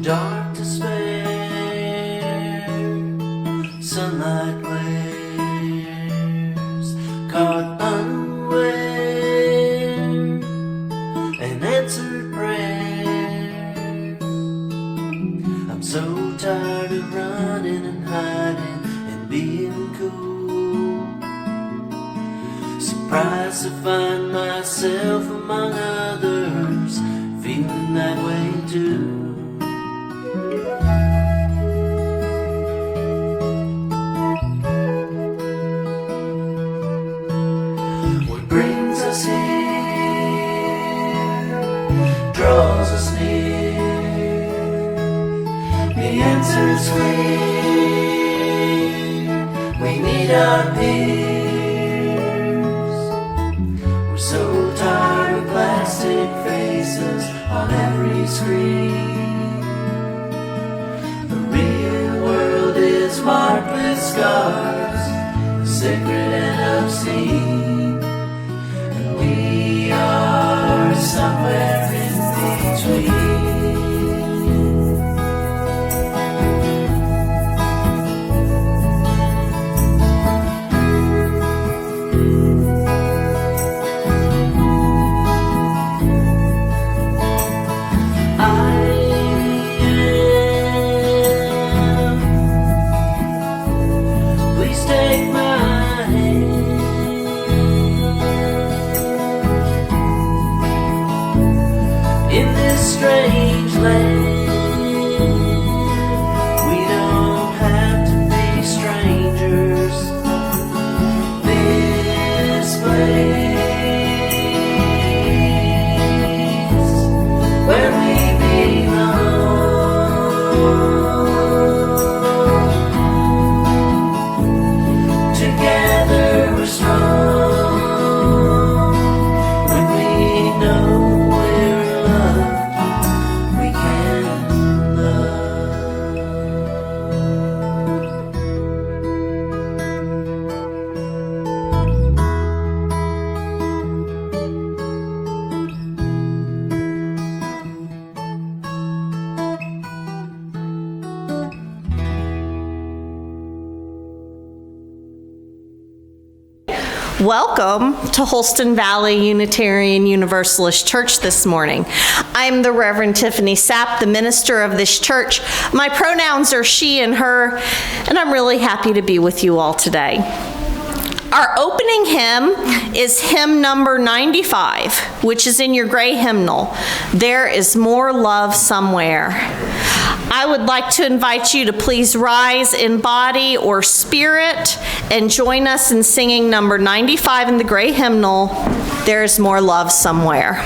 dark despair, sunlight glares, caught unaware, an answered prayer. I'm so tired of running and hiding and being cool, surprised to find myself among others feeling that way too. What brings us here draws us near. The answer's clear. We need our peers. We're so tired of plastic faces on every screen. The real world is marked with scars, sacred and obscene, and we are somewhere in between. Take my hand in this strange land. We don't have to be strangers. This place where we belong. Together we're strong. When we know we're loved, we can Welcome to Holston Valley Unitarian Universalist Church this morning. I'm the Reverend Tiffany Sapp, the minister of this church. My pronouns are she and her, and I'm really happy to be with you all today. Our opening hymn is hymn number 95, which is in your gray hymnal, There Is More Love Somewhere. I would like to invite you to please rise in body or spirit and join us in singing number 95 in the gray hymnal, There Is More Love Somewhere.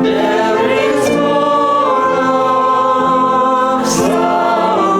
There is more love somewhere.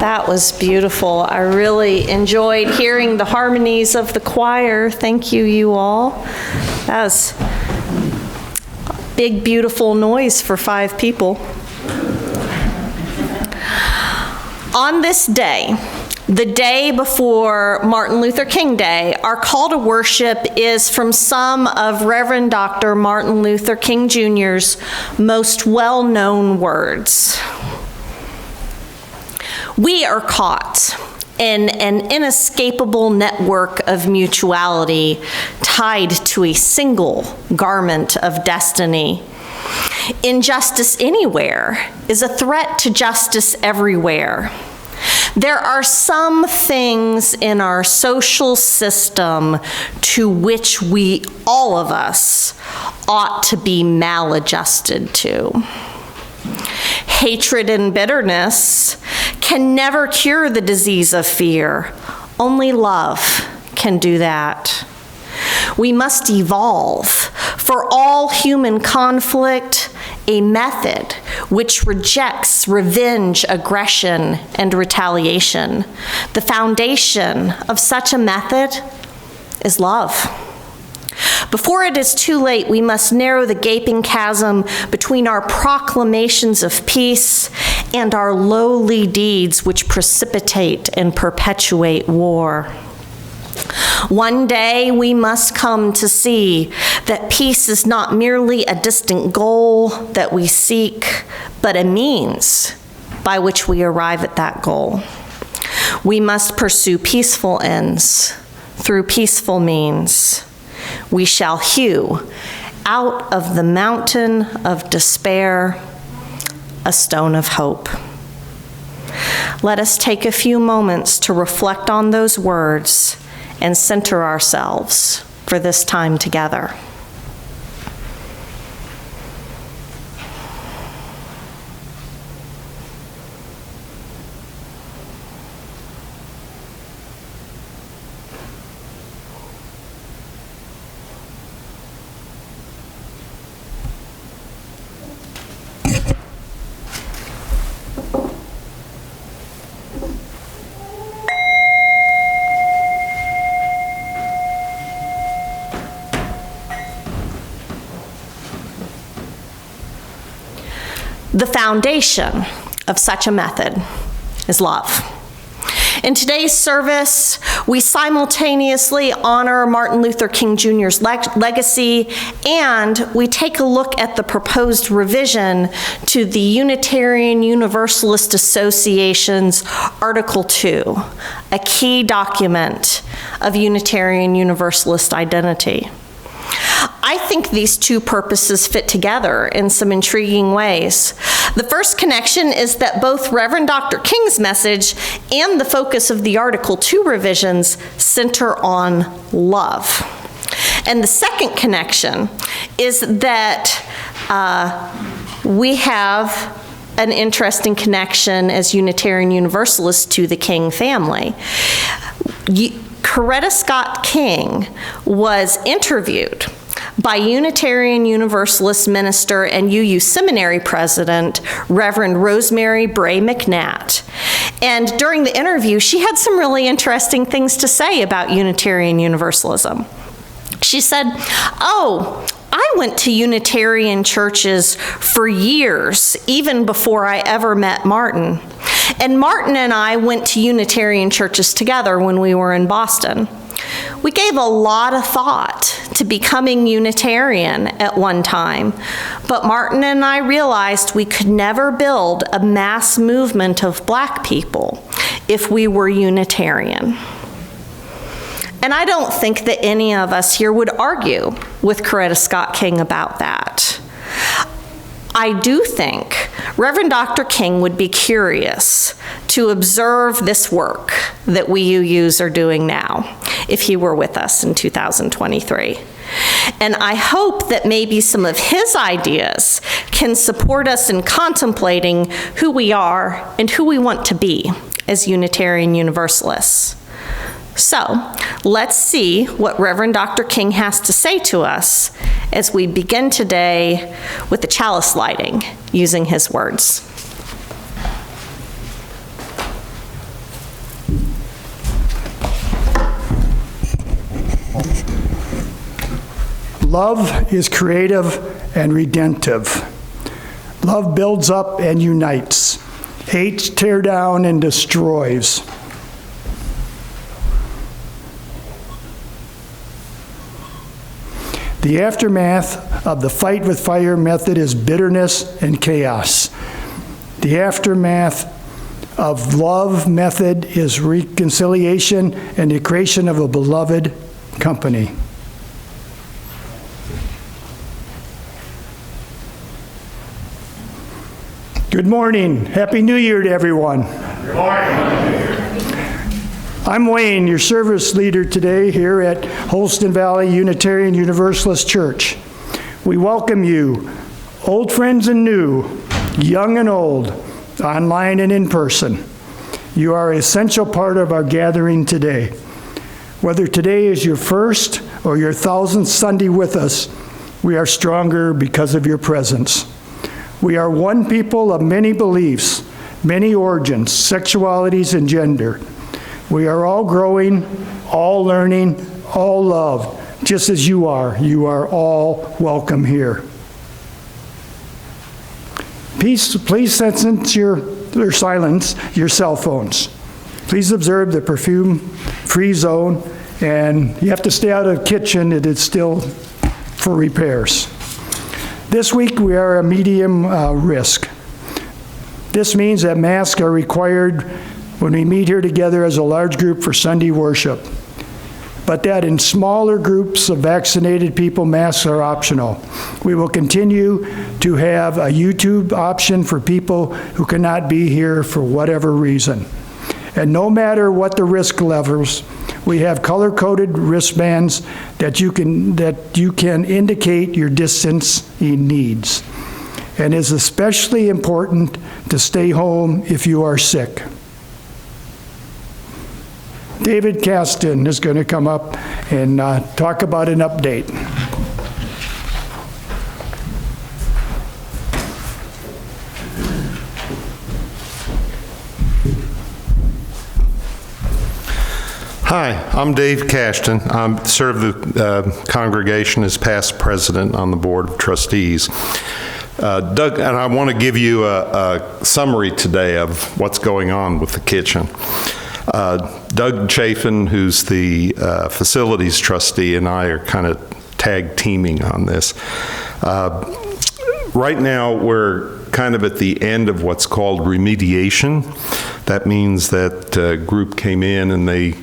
That was beautiful. I really enjoyed hearing the harmonies of the choir. Thank you, you all. That was big, beautiful noise for 5 people. On this day, the day before Martin Luther King Day, our call to worship is from some of Reverend Dr. Martin Luther King Jr.'s most well-known words. We are caught in an inescapable network of mutuality tied to a single garment of destiny. Injustice anywhere is a threat to justice everywhere. There are some things in our social system to which we, all of us, ought to be maladjusted to. Hatred and bitterness can never cure the disease of fear. Only love can do that. We must evolve, for all human conflict, a method which rejects revenge, aggression, and retaliation. The foundation of such a method is love. Before it is too late, we must narrow the gaping chasm between our proclamations of peace and our lowly deeds which precipitate and perpetuate war. One day we must come to see that peace is not merely a distant goal that we seek, but a means by which we arrive at that goal. We must pursue peaceful ends through peaceful means. We shall hew out of the mountain of despair a stone of hope. Let us take a few moments to reflect on those words and center ourselves for this time together. The foundation of such a method is love. In today's service, we simultaneously honor Martin Luther King Jr.'s legacy, and we take a look at the proposed revision to the Unitarian Universalist Association's Article 2, a key document of Unitarian Universalist identity. I think these two purposes fit together in some intriguing ways. The first connection is that both Reverend Dr. King's message and the focus of the Article 2 revisions center on love. And the second connection is that we have an interesting connection as Unitarian Universalists to the King family. Coretta Scott King was interviewed by Unitarian Universalist minister and UU Seminary president, Reverend Rosemary Bray McNatt. And during the interview, she had some really interesting things to say about Unitarian Universalism. She said, "Oh, I went to Unitarian churches for years, even before I ever met Martin. And Martin and I went to Unitarian churches together when we were in Boston. We gave a lot of thought to becoming Unitarian at one time, but Martin and I realized we could never build a mass movement of Black people if we were Unitarian." And I don't think that any of us here would argue with Coretta Scott King about that. I do think Reverend Dr. King would be curious to observe this work that we UUs are doing now if he were with us in 2023. And I hope that maybe some of his ideas can support us in contemplating who we are and who we want to be as Unitarian Universalists. So, let's see what Reverend Dr. King has to say to us as we begin today with the chalice lighting using his words. Love is creative and redemptive. Love builds up and unites. Hates tear down and destroys. The aftermath of the fight with fire method is bitterness and chaos. The aftermath of love method is reconciliation and the creation of a beloved company. Good morning. Happy New Year to everyone. Good morning. I'm Wayne, your service leader today here at Holston Valley Unitarian Universalist Church. We welcome you, old friends and new, young and old, online and in person. You are an essential part of our gathering today. Whether today is your first or your 1000th Sunday with us, we are stronger because of your presence. We are one people of many beliefs, many origins, sexualities, and gender. We are all growing, all learning, all loved, just as you are. You are all welcome here. Please silence your cell phones. Please observe the perfume-free zone, and you have to stay out of the kitchen. It is still for repairs. This week we are a medium risk. This means that masks are required when we meet here together as a large group for Sunday worship, but that in smaller groups of vaccinated people, masks are optional. We will continue to have a YouTube option for people who cannot be here for whatever reason. And no matter what the risk levels, we have color-coded wristbands that you can indicate your distancing needs. And it's especially important to stay home if you are sick. David Caston is going to come up and talk about an update. Hi, I'm Dave Cashton. I serve the congregation as past president on the Board of Trustees. Doug, and I want to give you a summary today of what's going on with the kitchen. Doug Chafin, who's the facilities trustee, and I are kind of tag teaming on this. Right now, we're kind of at the end of what's called remediation. That means that a group came in and they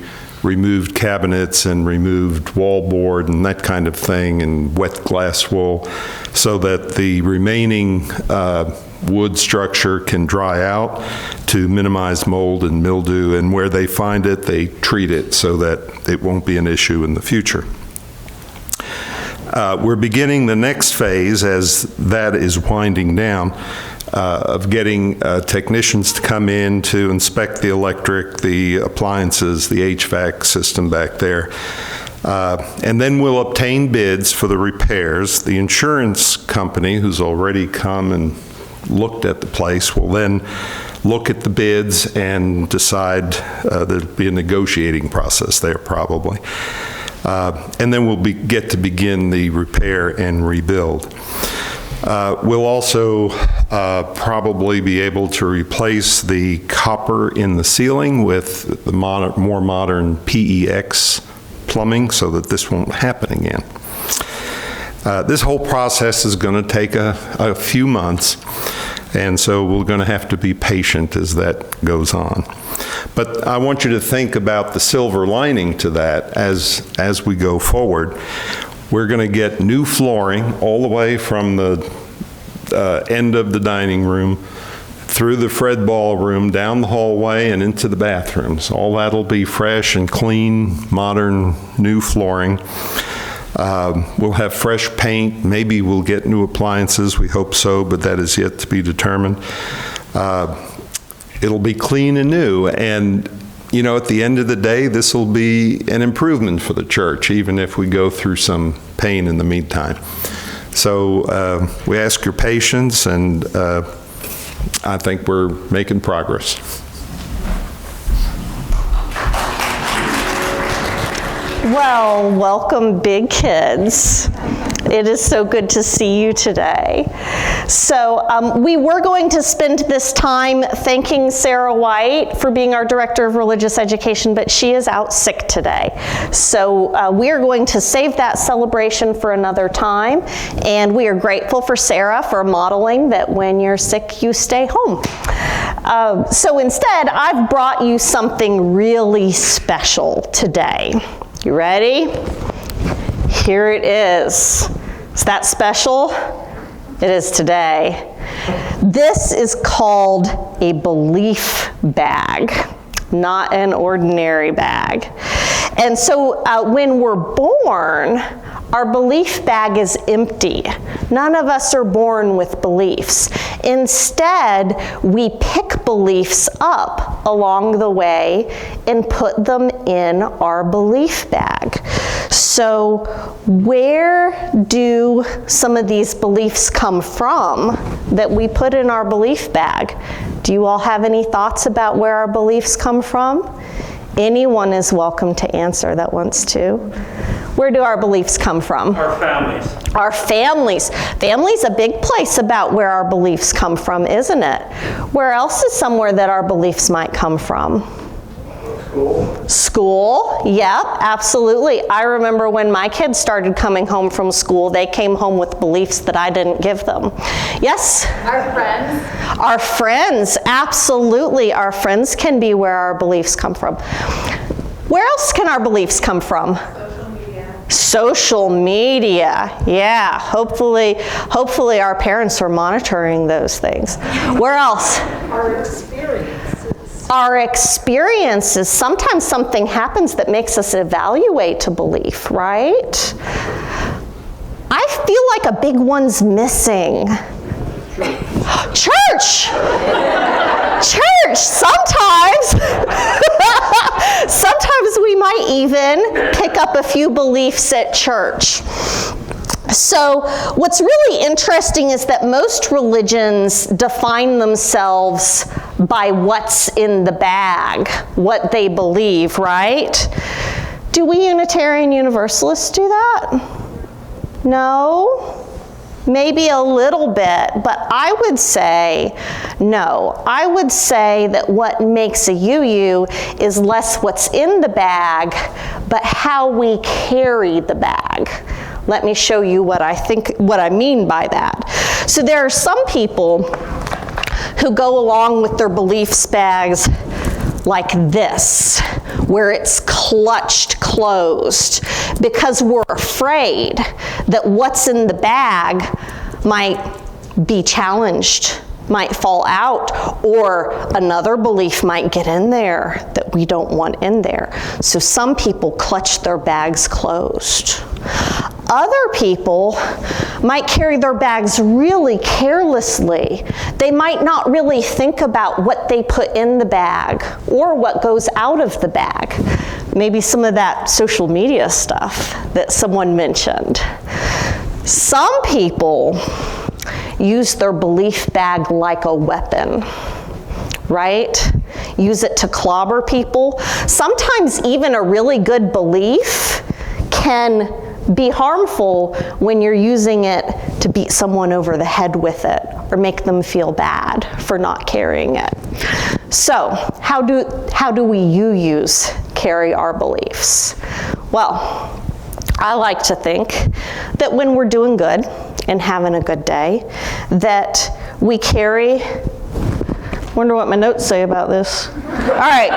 removed cabinets and removed wallboard and that kind of thing and wet glass wool so that the remaining wood structure can dry out to minimize mold and mildew, and where they find it, they treat it so that it won't be an issue in the future. We're beginning the next phase as that is winding down of getting technicians to come in to inspect the electric, the appliances, the HVAC system back there. And then we'll obtain bids for the repairs. The insurance company, who's already come and looked at the place, will then look at the bids and decide. There'll be a negotiating process there probably. And then we'll get to begin the repair and rebuild. We'll also probably be able to replace the copper in the ceiling with the more modern PEX plumbing so that this won't happen again. This whole process is going to take a few months, and so we're going to have to be patient as that goes on. But I want you to think about the silver lining to that as we go forward. We're going to get new flooring all the way from the end of the dining room through the Fred ballroom, down the hallway, and into the bathrooms. All that'll be fresh and clean, modern, new flooring. We'll have fresh paint. Maybe we'll get new appliances. We hope so, but that is yet to be determined. It'll be clean and new. And, you know, at the end of the day, this will be an improvement for the church, even if we go through some pain in the meantime. So we ask your patience, and I think we're making progress. Well, welcome, big kids. It is so good to see you today. So we were going to spend this time thanking Sarah White for being our Director of Religious Education, but she is out sick today. So we are going to save that celebration for another time, and we are grateful for Sarah for modeling that when you're sick, you stay home. So instead, I've brought you something really special today. You ready? Here it is. Is that special? It is today. This is called a belief bag, not an ordinary bag. And so when we're born, our belief bag is empty. None of us are born with beliefs. Instead, we pick beliefs up along the way and put them in our belief bag. So where do some of these beliefs come from that we put in our belief bag? Do you all have any thoughts about where our beliefs come from? Anyone is welcome to answer that wants to. Where do our beliefs come from? Our families. Our families. Family's a big place about where our beliefs come from, isn't it? Where else is somewhere that our beliefs might come from? School. School, yep, absolutely. I remember when my kids started coming home from school, they came home with beliefs that I didn't give them. Yes? Our friends. Our friends, absolutely. Our friends can be where our beliefs come from. Where else can our beliefs come from? Social media, yeah. Hopefully our parents are monitoring those things. Where else? Our experiences. Our experiences. Sometimes something happens that makes us evaluate a belief, right? I feel like a big one's missing. Church! Church, sometimes. Sometimes we might even pick up a few beliefs at church. So what's really interesting is that most religions define themselves by what's in the bag, what they believe, right? Do we Unitarian Universalists do that? No? Maybe a little bit, but I would say no. I would say that what makes a UU is less what's in the bag, but how we carry the bag. Let me show you what I mean by that. So there are some people who go along with their beliefs bags like this, where it's clutched closed, because we're afraid that what's in the bag might be challenged, might fall out, or another belief might get in there that we don't want in there. So some people clutch their bags closed. Other people might carry their bags really carelessly. They might not really think about what they put in the bag or what goes out of the bag. Maybe some of that social media stuff that someone mentioned. Some people use their belief bag like a weapon, right? Use it to clobber people. Sometimes even a really good belief can be harmful when you're using it to beat someone over the head with it or make them feel bad for not carrying it. So how do we UUs carry our beliefs? Well, I like to think that when we're doing good and having a good day, that we carry, wonder what my notes say about this. All right.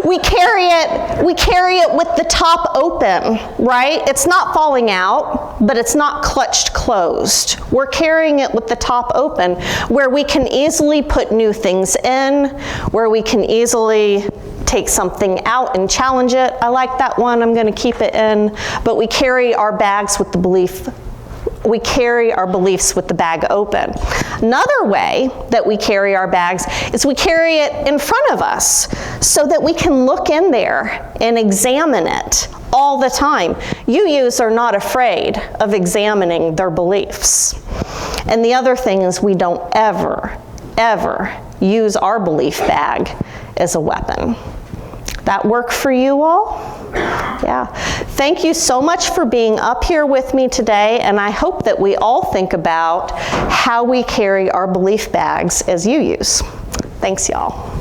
We carry it with the top open, right? It's not falling out, but it's not clutched closed. We're carrying it with the top open, where we can easily put new things in, where we can easily take something out and challenge it. I like that one, I'm going to keep it in. But we carry our bags with the belief. We carry our beliefs with the bag open. Another way that we carry our bags is we carry it in front of us so that we can look in there and examine it all the time. UUs are not afraid of examining their beliefs. And the other thing is we don't ever use our belief bag as a weapon. That work for you all? Yeah. Thank you so much for being up here with me today, and I hope that we all think about how we carry our belief bags as you use. Thanks, y'all.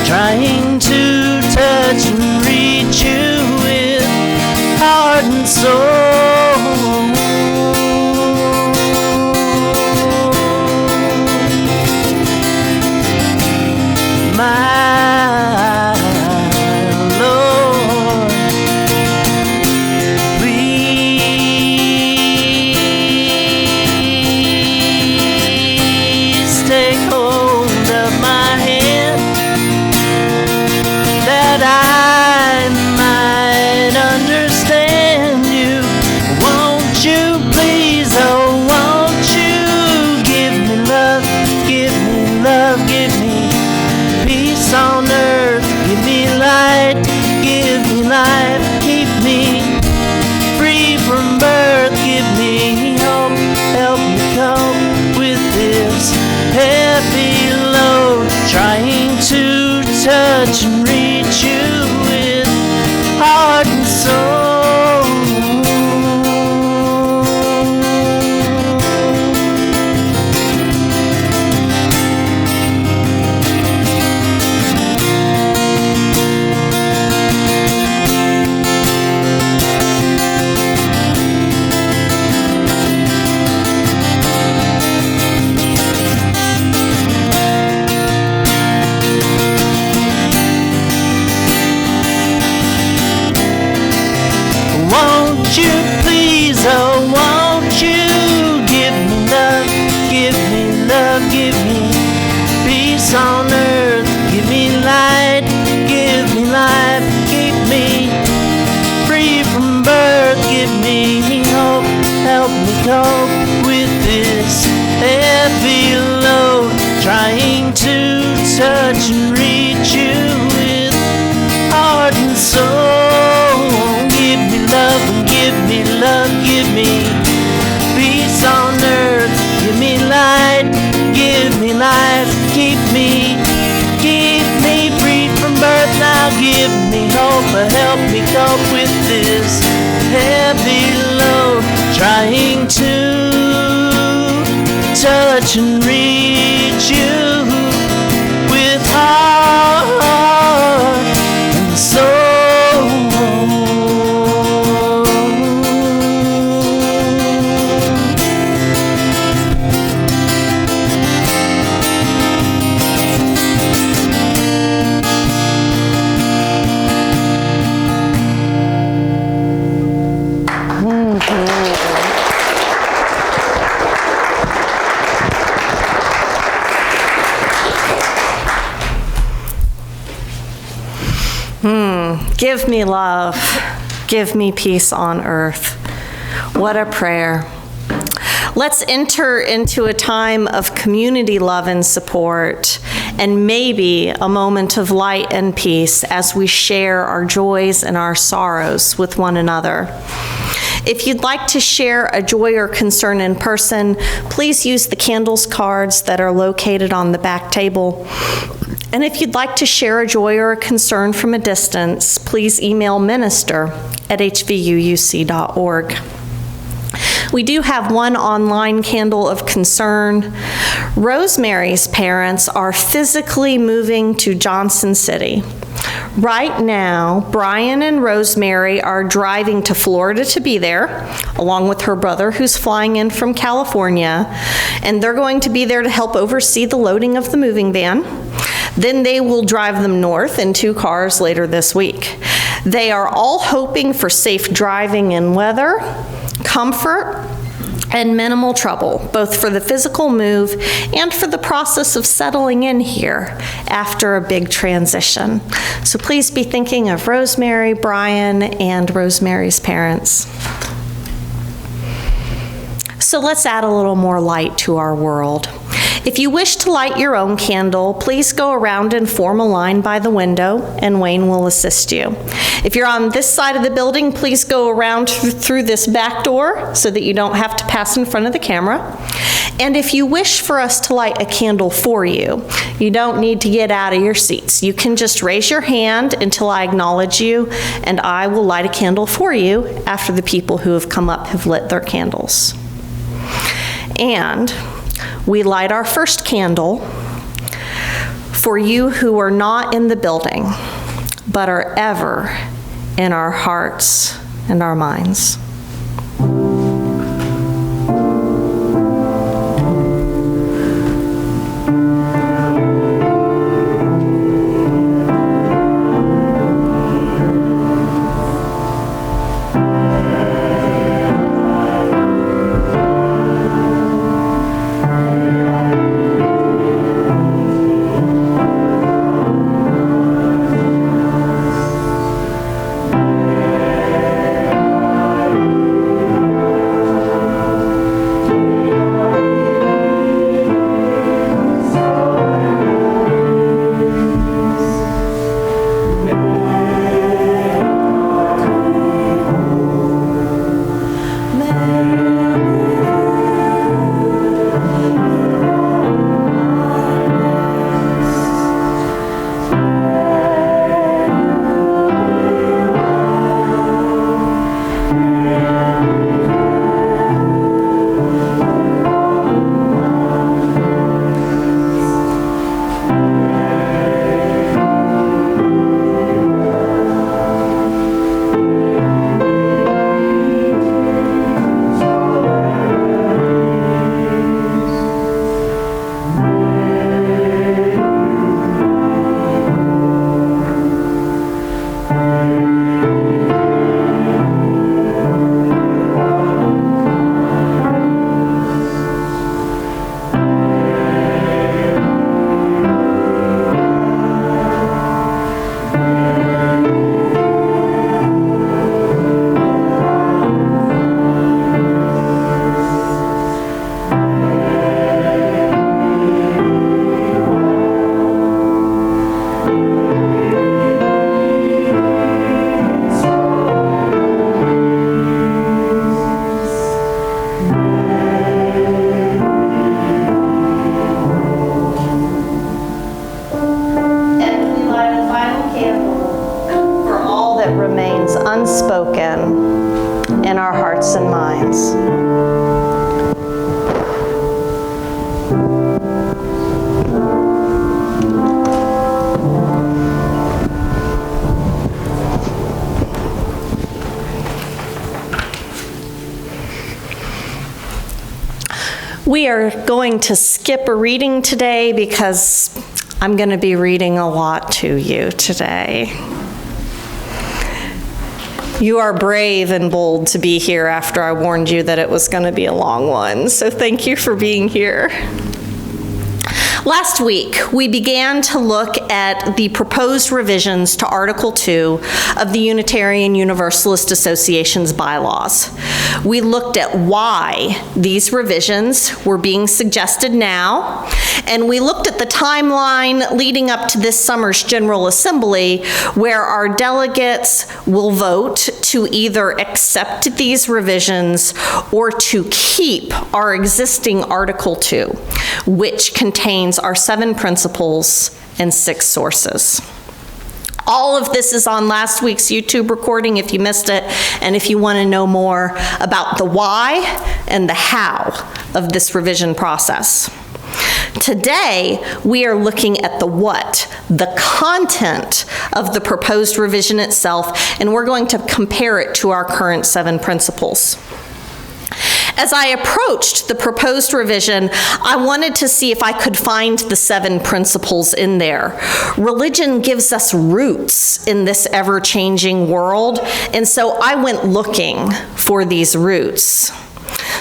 Trying to touch and reach you with heart and soul. My Lord, please take hold of my hand, that I might understand you. Won't you please, oh, won't you give me love, give me love, give me peace on earth, give me light, give me life, keep me free from birth, give me hope, help me cope with this heavy load, trying to touch and reach you with heart and soul. Won't you please, oh, won't you give me love, give me love, give me peace on earth, give me light, give me life, keep me free from birth, give me hope, help me cope with this heavy load, trying to touch and reach you with heart and soul. Give me love and give me love, give me peace on earth, give me light, give me life, keep me free from birth. Now give me hope, help me cope with this heavy load, trying to touch and reach you with heart and soul. Give me love, give me peace on earth. What a prayer. Let's enter into a time of community love and support, and maybe a moment of light and peace as we share our joys and our sorrows with one another. If you'd like to share a joy or concern in person, please use the candles cards that are located on the back table. And if you'd like to share a joy or a concern from a distance, please email minister@hvuuc.org. We do have one online candle of concern. Rosemary's parents are physically moving to Johnson City. Right now, Brian and Rosemary are driving to Florida to be there, along with her brother who's flying in from California, and they're going to be there to help oversee the loading of the moving van. Then they will drive them north in 2 cars later this week. They are all hoping for safe driving in weather, comfort, and minimal trouble, both for the physical move and for the process of settling in here after a big transition. So please be thinking of Rosemary, Brian, and Rosemary's parents. So let's add a little more light to our world. If you wish to light your own candle, please go around and form a line by the window, and Wayne will assist you. If you're on this side of the building, please go around through this back door so that you don't have to pass in front of the camera. And if you wish for us to light a candle for you, you don't need to get out of your seats. You can just raise your hand until I acknowledge you, and I will light a candle for you after the people who have come up have lit their candles. And we light our first candle for you who are not in the building, but are ever in our hearts and our minds. Unspoken in our hearts and minds. We are going to skip a reading today because I'm going to be reading a lot to you today. You are brave and bold to be here after I warned you that it was going to be a long one, so thank you for being here. Last week, we began to look at the proposed revisions to Article 2 of the Unitarian Universalist Association's bylaws. We looked at why these revisions were being suggested now, and we looked at the timeline leading up to this summer's General Assembly, where our delegates will vote to either accept these revisions or to keep our existing Article 2, which contains our 7 principles and 6 sources. All of this is on last week's YouTube recording if you missed it, and if you want to know more about the why and the how of this revision process. Today, we are looking at the what, the content of the proposed revision itself, and we're going to compare it to our current 7 principles. As I approached the proposed revision, I wanted to see if I could find the 7 principles in there. Religion gives us roots in this ever-changing world, and so I went looking for these roots.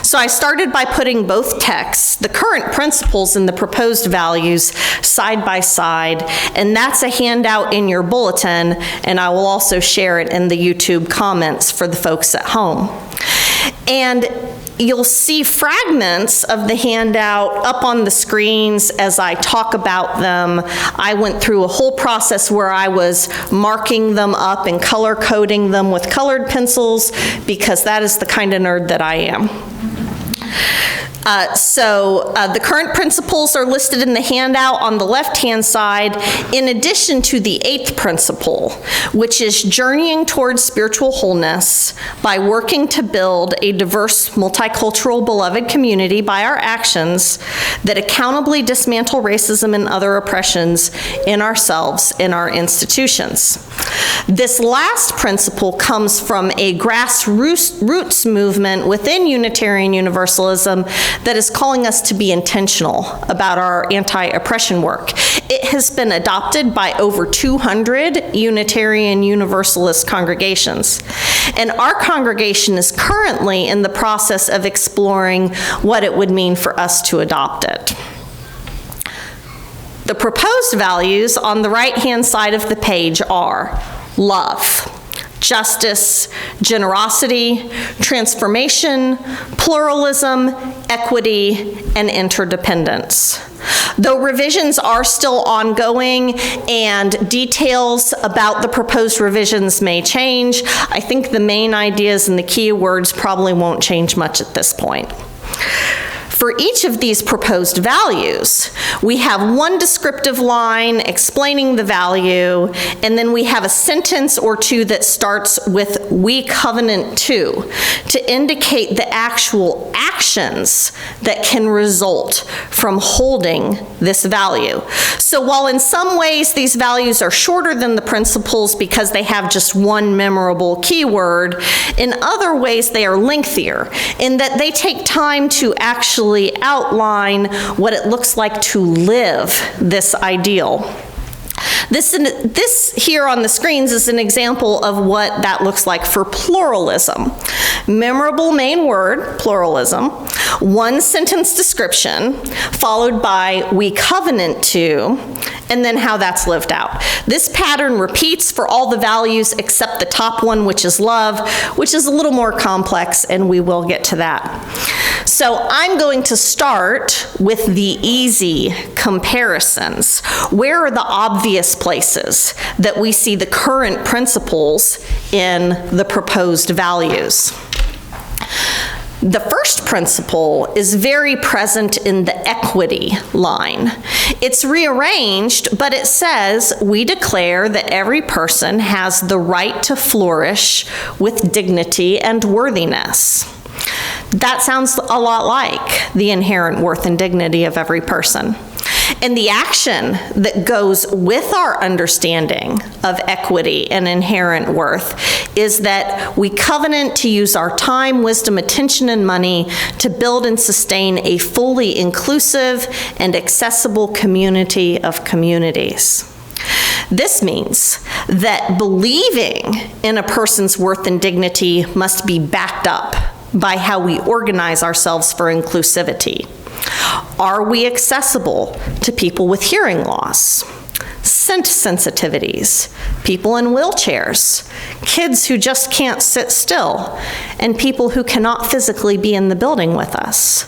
So I started by putting both texts, the current principles and the proposed values, side by side, and that's a handout in your bulletin, and I will also share it in the YouTube comments for the folks at home. And you'll see fragments of the handout up on the screens as I talk about them. I went through a whole process where I was marking them up and color coding them with colored pencils because that is the kind of nerd that I am. The current principles are listed in the handout on the left-hand side, in addition to the 8th principle, which is journeying towards spiritual wholeness by working to build a diverse, multicultural, beloved community by our actions that accountably dismantle racism and other oppressions in ourselves, in our institutions. This last principle comes from a grassroots movement within Unitarian Universalism that is calling us to be intentional about our anti-oppression work. It has been adopted by over 200 Unitarian Universalist congregations. And our congregation is currently in the process of exploring what it would mean for us to adopt it. The proposed values on the right-hand side of the page are love, justice, generosity, transformation, pluralism, equity, and interdependence. Though revisions are still ongoing and details about the proposed revisions may change, I think the main ideas and the key words probably won't change much at this point. For each of these proposed values, we have one descriptive line explaining the value, and then we have a sentence or two that starts with "we covenant to indicate the actual actions that can result from holding this value. So while in some ways these values are shorter than the principles because they have just one memorable keyword, in other ways they are lengthier in that they take time to actually outline what it looks like to live this ideal. This here on the screens is an example of what that looks like for pluralism. Memorable main word, pluralism, one sentence description, followed by "we covenant to," and then how that's lived out. This pattern repeats for all the values except the top one, which is love, which is a little more complex, and we will get to that. So I'm going to start with the easy comparisons. Where are the obvious places that we see the current principles in the proposed values? The first principle is very present in the equity line. It's rearranged, but it says, "We declare that every person has the right to flourish with dignity and worthiness." That sounds a lot like the inherent worth and dignity of every person. And the action that goes with our understanding of equity and inherent worth is that we covenant to use our time, wisdom, attention, and money to build and sustain a fully inclusive and accessible community of communities. This means that believing in a person's worth and dignity must be backed up by how we organize ourselves for inclusivity. Are we accessible to people with hearing loss, scent sensitivities, people in wheelchairs, kids who just can't sit still, and people who cannot physically be in the building with us?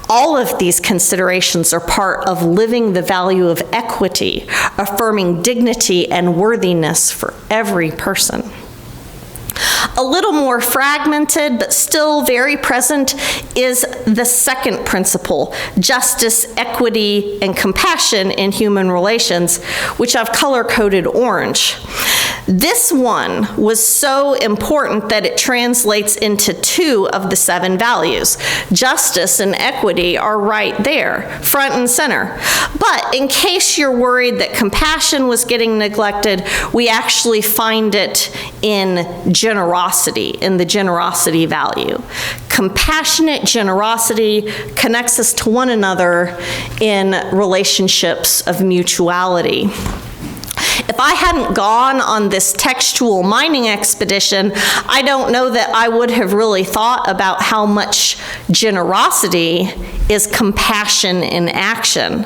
All of these considerations are part of living the value of equity, affirming dignity and worthiness for every person. A little more fragmented, but still very present, is the second principle, justice, equity, and compassion in human relations, which I've color-coded orange. This one was so important that it translates into 2 of the 7 values. Justice and equity are right there, front and center. But in case you're worried that compassion was getting neglected, we actually find it in generosity, in the generosity value. Compassionate generosity connects us to one another in relationships of mutuality. If I hadn't gone on this textual mining expedition, I don't know that I would have really thought about how much generosity is compassion in action.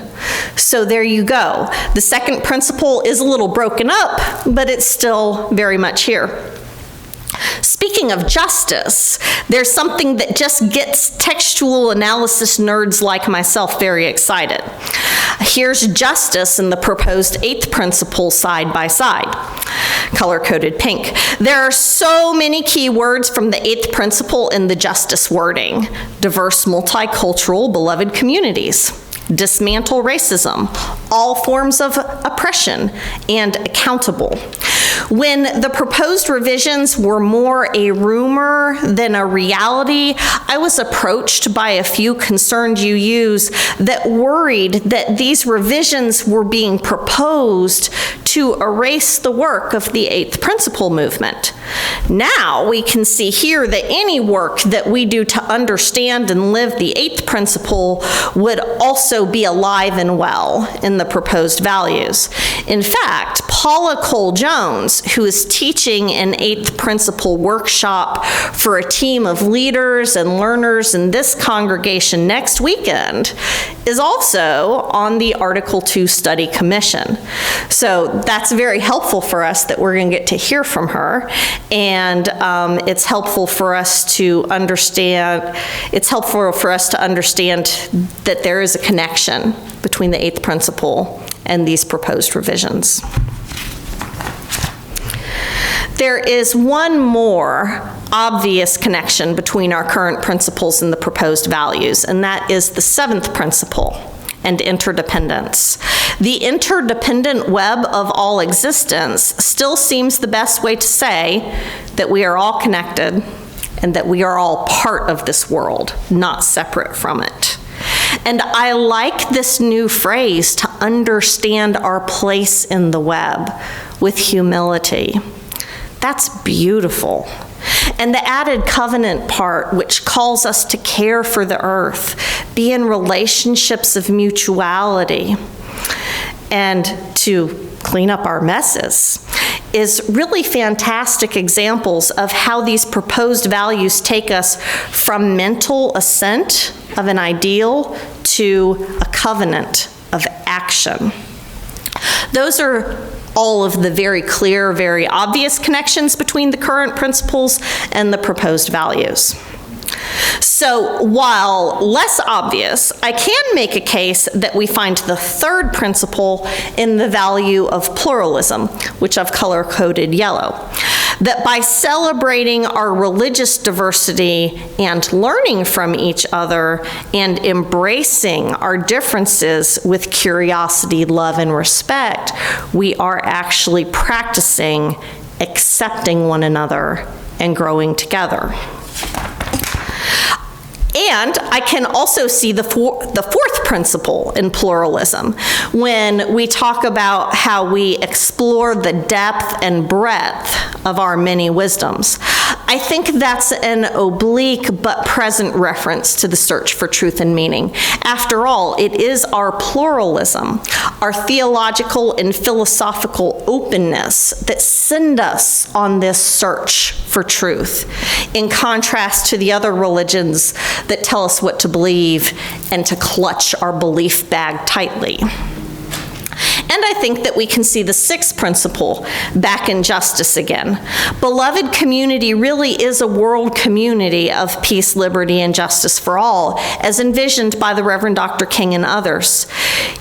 So there you go. The second principle is a little broken up, but it's still very much here. Speaking of justice, there's something that just gets textual analysis nerds like myself very excited. Here's justice and the proposed 8th principle side by side, color-coded pink. There are so many key words from the 8th principle in the justice wording. Diverse, multicultural, beloved communities. Dismantle racism, all forms of oppression, and accountable. When the proposed revisions were more a rumor than a reality, I was approached by a few concerned UUs that worried that these revisions were being proposed to erase the work of the 8th principle movement. Now we can see here that any work that we do to understand and live the 8th principle would also be alive and well in the proposed values. In fact, Paula Cole-Jones, who is teaching an 8th principle workshop for a team of leaders and learners in this congregation next weekend, is also on the Article 2 Study Commission. So that's very helpful for us that we're going to get to hear from her, and it's helpful for us to understand. It's helpful for us to understand that there is a connection between the 8th principle and these proposed revisions. There is one more obvious connection between our current principles and the proposed values, and that is the 7th principle and interdependence. The interdependent web of all existence still seems the best way to say that we are all connected and that we are all part of this world, not separate from it. And I like this new phrase, to understand our place in the web with humility. That's beautiful. And the added covenant part, which calls us to care for the earth, be in relationships of mutuality, and to clean up our messes, is really fantastic examples of how these proposed values take us from mental assent of an ideal to a covenant of action. Those are all of the very clear, very obvious connections between the current principles and the proposed values. So while less obvious, I can make a case that we find the 3rd principle in the value of pluralism, which I've color-coded yellow. That by celebrating our religious diversity and learning from each other and embracing our differences with curiosity, love, and respect, we are actually practicing accepting one another and growing together. And I can also see the 4th principle in pluralism when we talk about how we explore the depth and breadth of our many wisdoms. I think that's an oblique but present reference to the search for truth and meaning. After all, it is our pluralism, our theological and philosophical openness that send us on this search for truth, in contrast to the other religions that tell us what to believe and to clutch our belief bag tightly. And I think that we can see the 6th principle back in justice again. Beloved community really is a world community of peace, liberty, and justice for all, as envisioned by the Reverend Dr. King and others.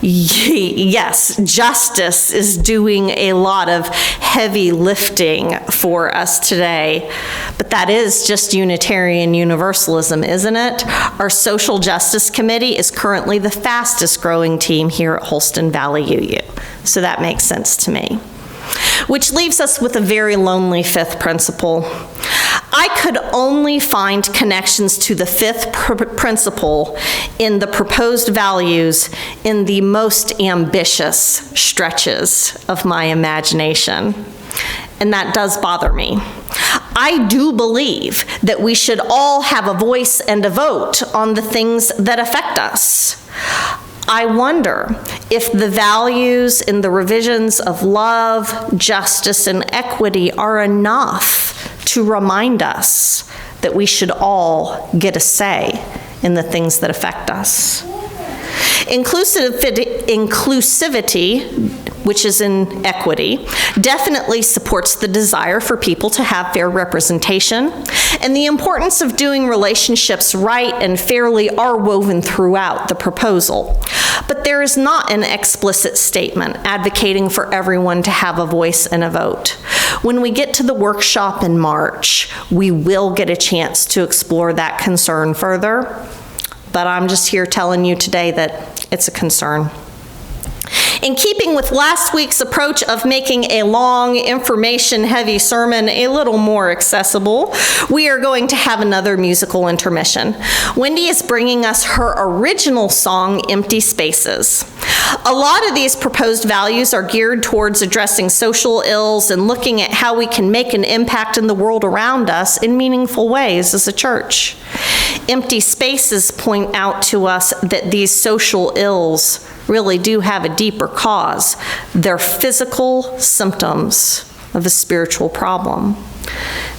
Yes, justice is doing a lot of heavy lifting for us today, but that is just Unitarian Universalism, isn't it? Our Social Justice Committee is currently the fastest growing team here at Holston Valley UU. So that makes sense to me. Which leaves us with a very lonely 5th principle. I could only find connections to the 5th principle in the proposed values in the most ambitious stretches of my imagination. and that does bother me. I do believe that we should all have a voice and a vote on the things that affect us. I wonder if the values in the revisions of love, justice, and equity are enough to remind us that we should all get a say in the things that affect us. Inclusivity, which is in equity, definitely supports the desire for people to have fair representation, and the importance of doing relationships right and fairly are woven throughout the proposal. But there is not an explicit statement advocating for everyone to have a voice and a vote. When we get to the workshop in March, we will get a chance to explore that concern further, but I'm just here telling you today that it's a concern. In keeping with last week's approach of making a long, information-heavy sermon a little more accessible, we are going to have another musical intermission. Wendy is bringing us her original song, Empty Spaces. A lot of these proposed values are geared towards addressing social ills and looking at how we can make an impact in the world around us in meaningful ways as a church. Empty Spaces point out to us that these social ills really do have a deeper cause. They're physical symptoms of a spiritual problem.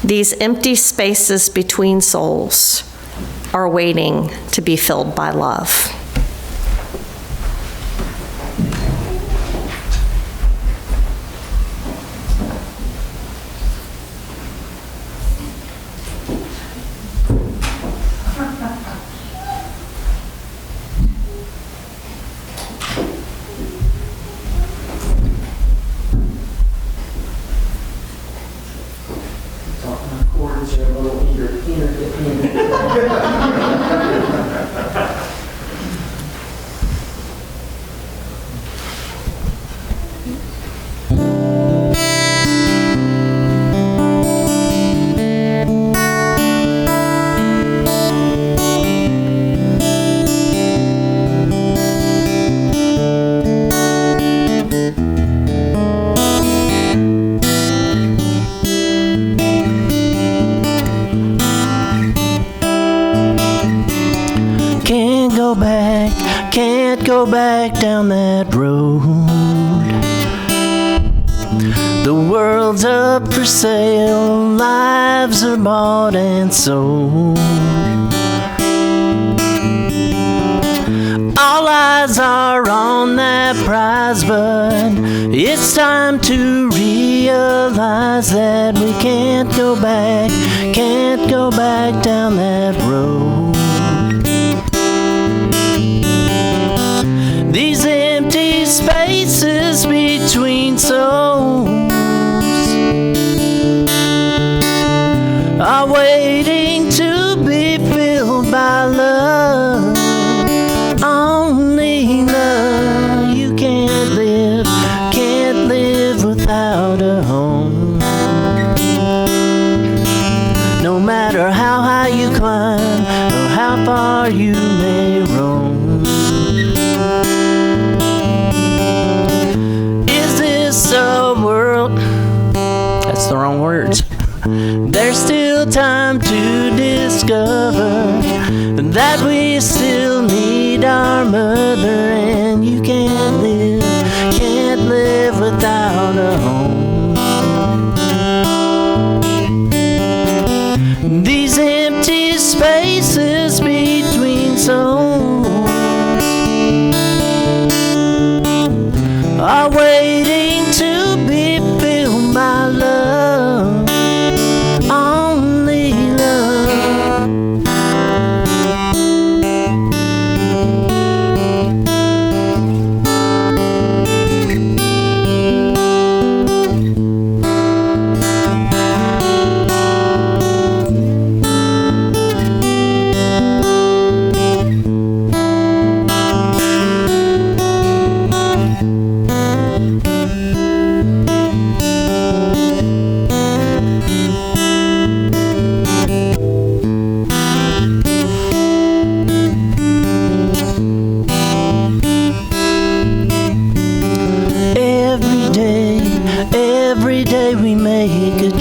These empty spaces between souls are waiting to be filled by love. Can't go back down that road. The world's up for sale, lives are bought and sold. All eyes are on that prize, but it's time to realize that we can't go back down that road. These empty spaces between souls are waiting to be filled by love. Only love. You can't live without a home. No matter how high you climb or how far you may roam. The world, that's the wrong words. There's still time to discover that we still need our mother, and you can't live without a home. These empty spaces between souls are waiting to be filled by love. Only love.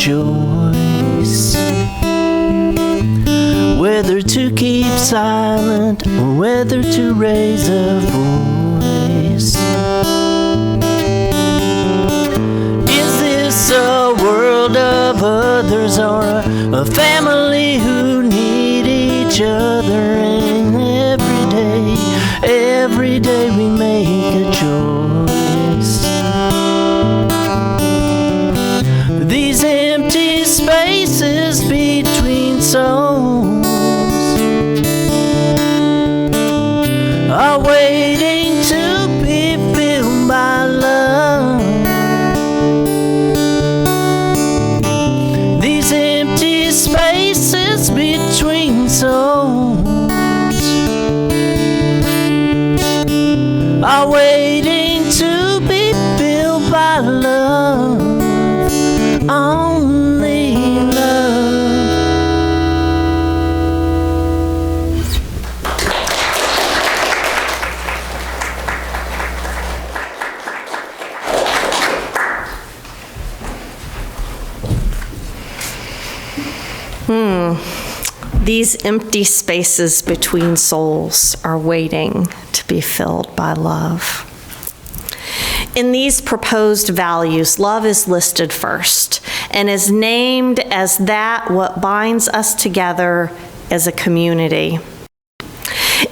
choice whether to keep silent or whether to raise a voice. Is this a world of others or a family who need each other? And every day we make a choice. These empty spaces between souls are waiting to be filled by love. These empty spaces between souls are waiting to be filled by love. Only love. These empty spaces between souls are waiting to be filled by love. In these proposed values, love is listed first and is named as that what binds us together as a community.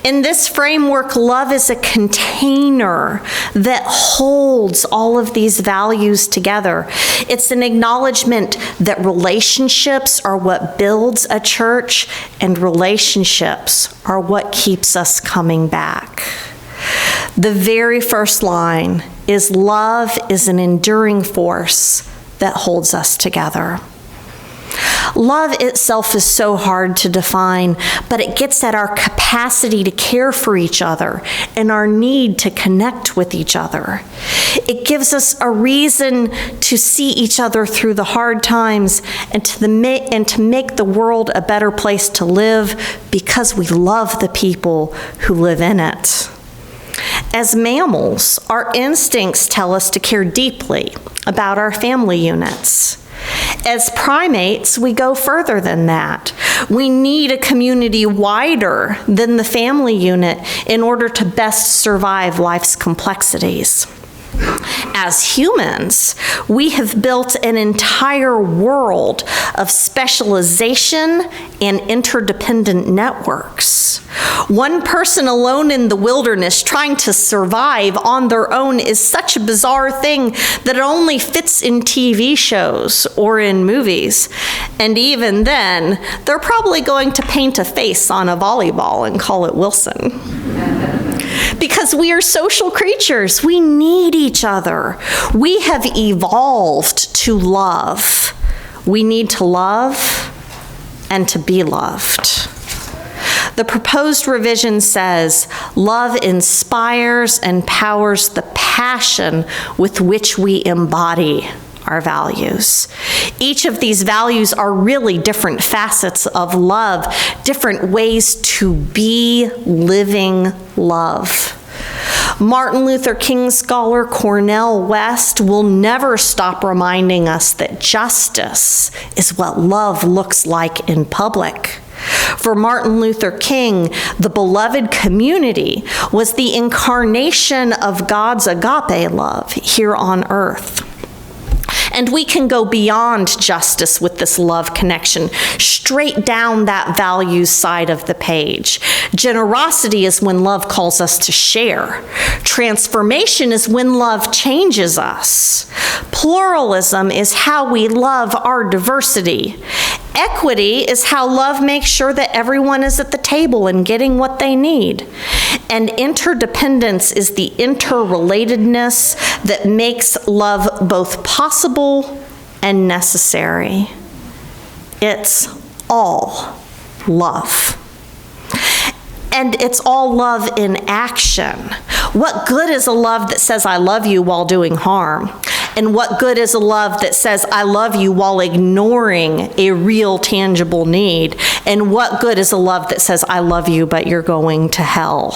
In this framework, love is a container that holds all of these values together. It's an acknowledgement that relationships are what builds a church, and relationships are what keeps us coming back. The very first line is, love is an enduring force that holds us together. Love itself is so hard to define, but it gets at our capacity to care for each other and our need to connect with each other. It gives us a reason to see each other through the hard times and to make the world a better place to live because we love the people who live in it. As mammals, our instincts tell us to care deeply about our family units. As primates, we go further than that. We need a community wider than the family unit in order to best survive life's complexities. As humans, we have built an entire world of specialization and interdependent networks. One person alone in the wilderness trying to survive on their own is such a bizarre thing that it only fits in TV shows or in movies. And even then, they're probably going to paint a face on a volleyball and call it Wilson. Because we are social creatures. We need each other. We have evolved to love. We need to love and to be loved. The proposed revision says, love inspires and powers the passion with which we embody our values. Each of these values are really different facets of love, different ways to be living love. Martin Luther King scholar Cornel West will never stop reminding us that justice is what love looks like in public. For Martin Luther King, the beloved community was the incarnation of God's agape love here on earth. And we can go beyond justice with this love connection, straight down that values side of the page. Generosity is when love calls us to share. Transformation is when love changes us. Pluralism is how we love our diversity. Equity is how love makes sure that everyone is at the table and getting what they need. And interdependence is the interrelatedness that makes love both possible and necessary. It's all love. And it's all love in action. What good is a love that says, I love you while doing harm? And what good is a love that says, I love you while ignoring a real, tangible need? And what good is a love that says, I love you, but you're going to hell?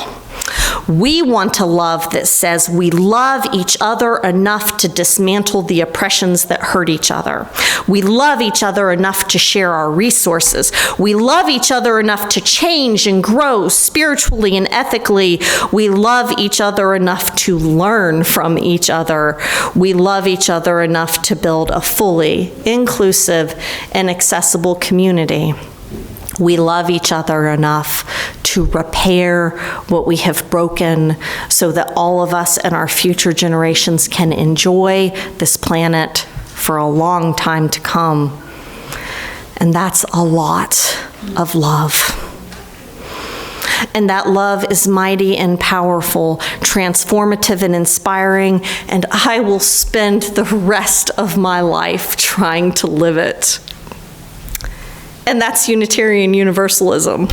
We want a love that says we love each other enough to dismantle the oppressions that hurt each other. We love each other enough to share our resources. We love each other enough to change and grow spiritually and ethically. We love each other enough to learn from each other. We love each other enough to build a fully inclusive and accessible community. We love each other enough to repair what we have broken so that all of us and our future generations can enjoy this planet for a long time to come. And that's a lot of love. And that love is mighty and powerful, transformative and inspiring, and I will spend the rest of my life trying to live it. And that's Unitarian Universalism.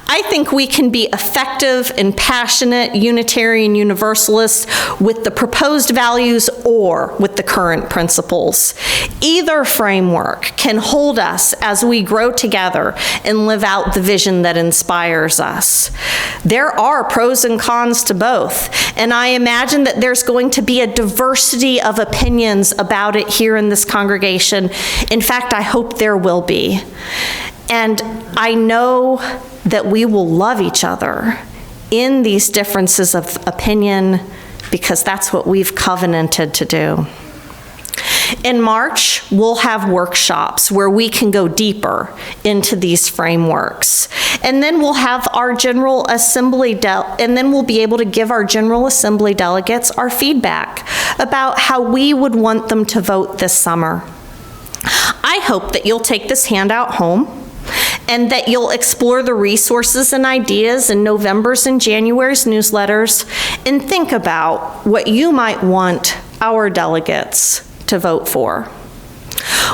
I think we can be effective and passionate Unitarian Universalists with the proposed values or with the current principles. Either framework can hold us as we grow together and live out the vision that inspires us. There are pros and cons to both, and I imagine that there's going to be a diversity of opinions about it here in this congregation. In fact, I hope there will be. And I know that we will love each other in these differences of opinion because that's what we've covenanted to do. In March, we'll have workshops where we can go deeper into these frameworks. And then we'll have our General Assembly, and then we'll be able to give our General Assembly delegates our feedback about how we would want them to vote this summer. I hope that you'll take this handout home and that you'll explore the resources and ideas in November's and January's newsletters and think about what you might want our delegates to vote for.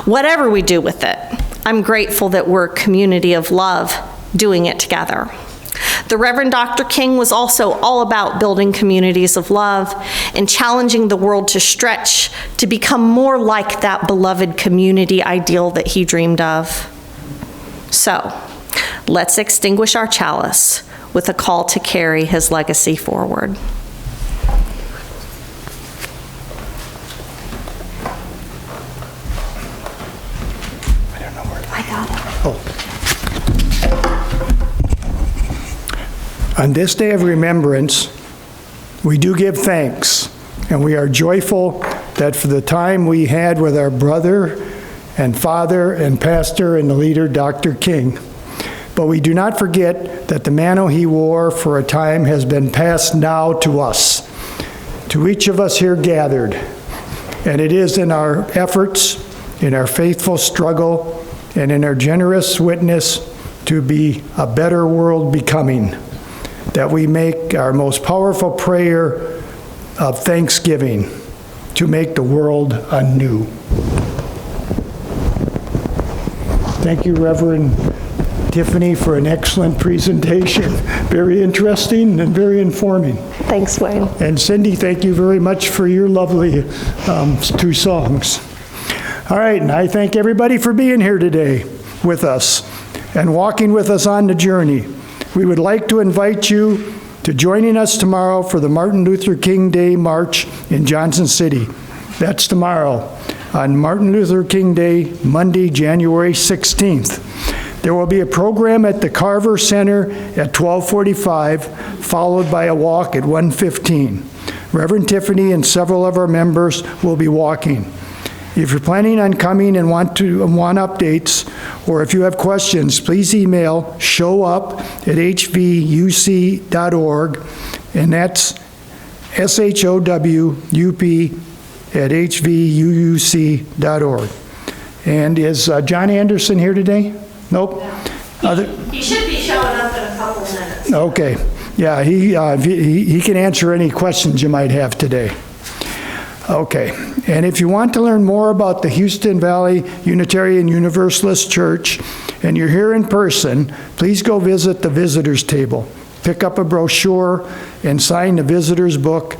Whatever we do with it, I'm grateful that we're a community of love doing it together. The Reverend Dr. King was also all about building communities of love and challenging the world to stretch to become more like that beloved community ideal that he dreamed of. So, let's extinguish our chalice with a call to carry his legacy forward. I don't know where. I got it. On this day of remembrance, we do give thanks, and we are joyful that for the time we had with our brother and father and pastor and the leader, Dr. King. But we do not forget that the mantle he wore for a time has been passed now to us, to each of us here gathered. And it is in our efforts, in our faithful struggle, and in our generous witness to be a better world becoming, that we make our most powerful prayer of thanksgiving to make the world anew. Thank you, Reverend Tiffany, for an excellent presentation. Very interesting and very informing. Thanks, Wayne. And Cindy, thank you very much for your lovely 2 songs. All right, and I thank everybody for being here today with us and walking with us on the journey. We would like to invite you to joining us tomorrow for the Martin Luther King Day March in Johnson City. That's tomorrow on Martin Luther King Day, Monday, January 16th. There will be a program at the Carver Center at 12:45, followed by a walk at 1:15. Reverend Tiffany and several of our members will be walking. If you're planning on coming and want updates, or if you have questions, please email showup@hvUC.org, and that's SHOWUP@hvUUC.org. And is John Anderson here today? Nope. He should be showing up in a couple minutes. Okay. Yeah, he can answer any questions you might have today. Okay. And if you want to learn more about the Houston Valley Unitarian Universalist Church, and you're here in person, please go visit the visitors table. Pick up a brochure and sign the visitor's book.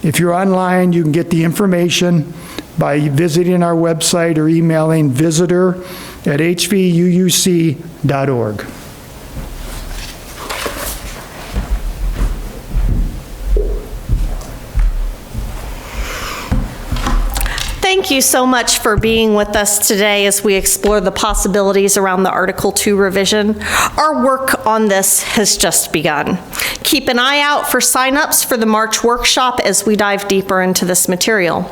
If you're online, you can get the information by visiting our website or emailing visitor@hvUUC.org. Thank you so much for being with us today as we explore the possibilities around the Article 2 revision. Our work on this has just begun. Keep an eye out for sign-ups for the March workshop as we dive deeper into this material.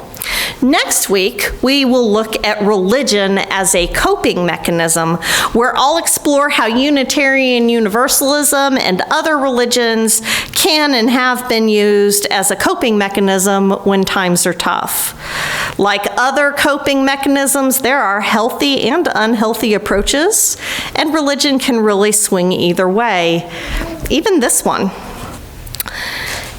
Next week, we will look at religion as a coping mechanism, where I'll explore how Unitarian Universalism and other religions can and have been used as a coping mechanism when times are tough. Like other coping mechanisms, there are healthy and unhealthy approaches, and religion can really swing either way, even this one.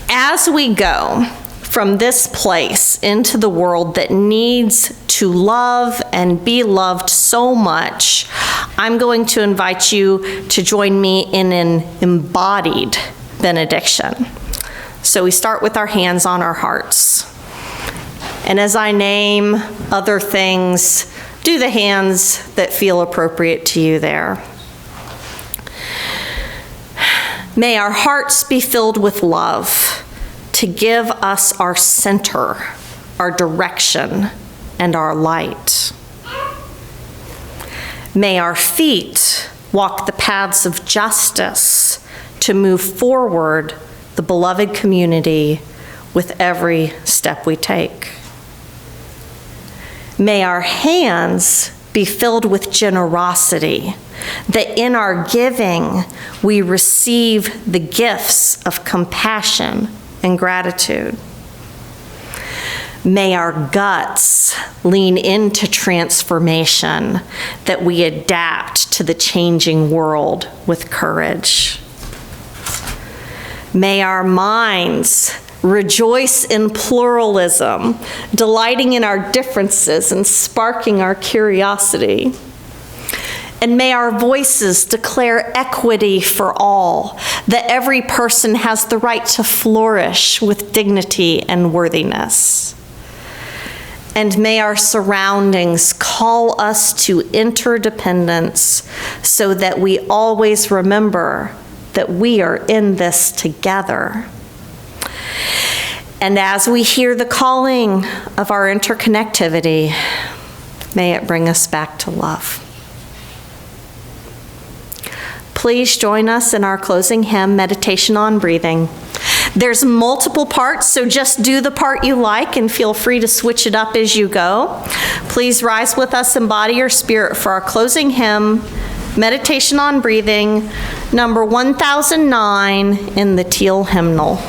As we go from this place into the world that needs to love and be loved so much, I'm going to invite you to join me in an embodied benediction. So we start with our hands on our hearts. And as I name other things, do the hands that feel appropriate to you there. May our hearts be filled with love to give us our center, our direction, and our light. May our feet walk the paths of justice to move forward the beloved community with every step we take. May our hands be filled with generosity, that in our giving we receive the gifts of compassion and gratitude. May our guts lean into transformation, that we adapt to the changing world with courage. May our minds rejoice in pluralism, delighting in our differences and sparking our curiosity. And may our voices declare equity for all, that every person has the right to flourish with dignity and worthiness. And may our surroundings call us to interdependence, so that we always remember that we are in this together. And as we hear the calling of our interconnectivity, may it bring us back to love. Please join us in our closing hymn, Meditation on Breathing. There's multiple parts, so just do the part you like and feel free to switch it up as you go. Please rise with us in body or spirit for our closing hymn, Meditation on Breathing, number 1009 in the Teal Hymnal.